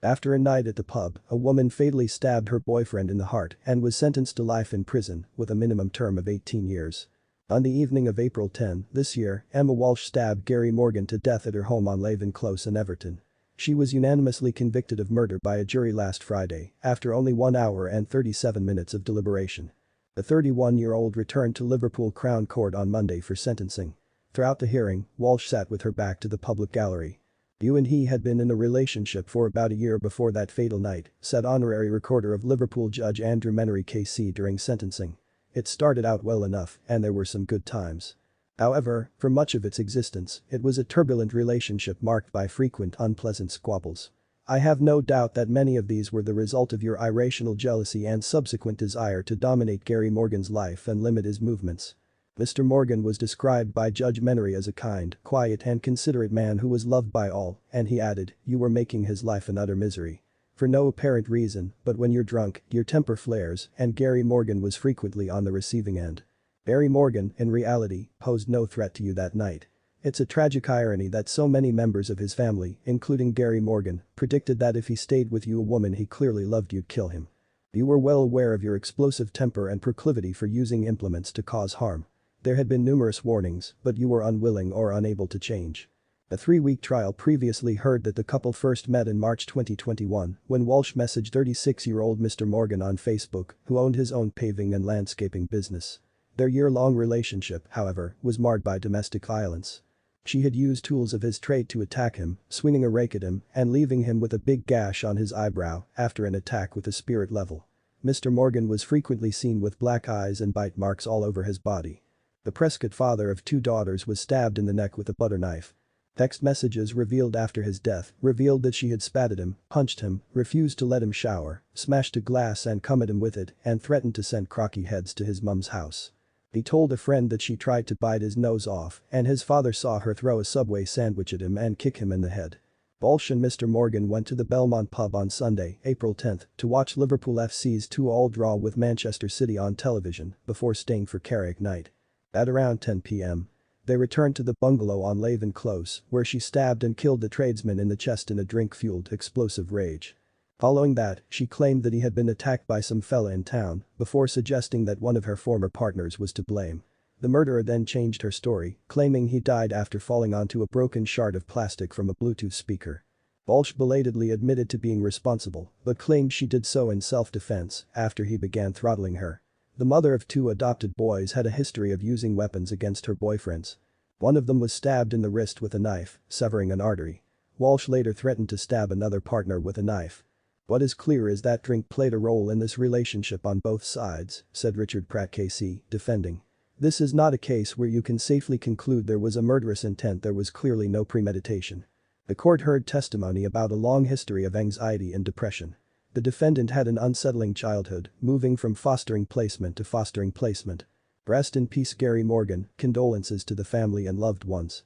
After a night at the pub, a woman fatally stabbed her boyfriend in the heart and was sentenced to life in prison with a minimum term of 18 years. On the evening of April 10 this year, Emma Walsh stabbed Gary Morgan to death at her home on Laven Close in Everton. She was unanimously convicted of murder by a jury last Friday after only 1 hour and 37 minutes of deliberation. The 31-year-old returned to Liverpool Crown Court on Monday for sentencing. Throughout the hearing, Walsh sat with her back to the public gallery. You and he had been in a relationship for about a year before that fatal night, said honorary recorder of Liverpool Judge Andrew Menery KC during sentencing. It started out well enough and there were some good times. However, for much of its existence, it was a turbulent relationship marked by frequent unpleasant squabbles. I have no doubt that many of these were the result of your irrational jealousy and subsequent desire to dominate Gary Morgan's life and limit his movements. Mr. Morgan was described by Judge Menery as a kind, quiet and considerate man who was loved by all, and he added, you were making his life an utter misery. For no apparent reason, but when you're drunk, your temper flares, and Gary Morgan was frequently on the receiving end. Gary Morgan, in reality, posed no threat to you that night. It's a tragic irony that so many members of his family, including Gary Morgan, predicted that if he stayed with you a woman he clearly loved you'd kill him. You were well aware of your explosive temper and proclivity for using implements to cause harm. There had been numerous warnings, but you were unwilling or unable to change. A 3-week trial previously heard that the couple first met in March 2021 when Walsh messaged 36-year-old Mr. Morgan on Facebook, who owned his own paving and landscaping business. Their year-long relationship, however, was marred by domestic violence. She had used tools of his trade to attack him, swinging a rake at him and leaving him with a big gash on his eyebrow after an attack with a spirit level. Mr. Morgan was frequently seen with black eyes and bite marks all over his body. The Prescott father of 2 daughters was stabbed in the neck with a butter knife. Text messages revealed after his death revealed that she had spat at him, punched him, refused to let him shower, smashed a glass and come at him with it, and threatened to send crocky heads to his mum's house. He told a friend that she tried to bite his nose off and his father saw her throw a Subway sandwich at him and kick him in the head. Walsh and Mr. Morgan went to the Belmont pub on Sunday, April 10, to watch Liverpool FC's 2-2 draw with Manchester City on television before staying for Carrick night. At around 10 p.m. they returned to the bungalow on Laven Close where she stabbed and killed the tradesman in the chest in a drink-fueled explosive rage. Following that, she claimed that he had been attacked by some fella in town before suggesting that one of her former partners was to blame. The murderer then changed her story, claiming he died after falling onto a broken shard of plastic from a Bluetooth speaker. Walsh belatedly admitted to being responsible but claimed she did so in self-defense after he began throttling her. The mother of 2 adopted boys had a history of using weapons against her boyfriends. One of them was stabbed in the wrist with a knife, severing an artery. Walsh later threatened to stab another partner with a knife. What is clear is that drink played a role in this relationship on both sides, said Richard Pratt KC, defending. This is not a case where you can safely conclude there was a murderous intent. There was clearly no premeditation. The court heard testimony about a long history of anxiety and depression. The defendant had an unsettling childhood, moving from fostering placement to fostering placement. Rest in peace Gary Morgan, condolences to the family and loved ones.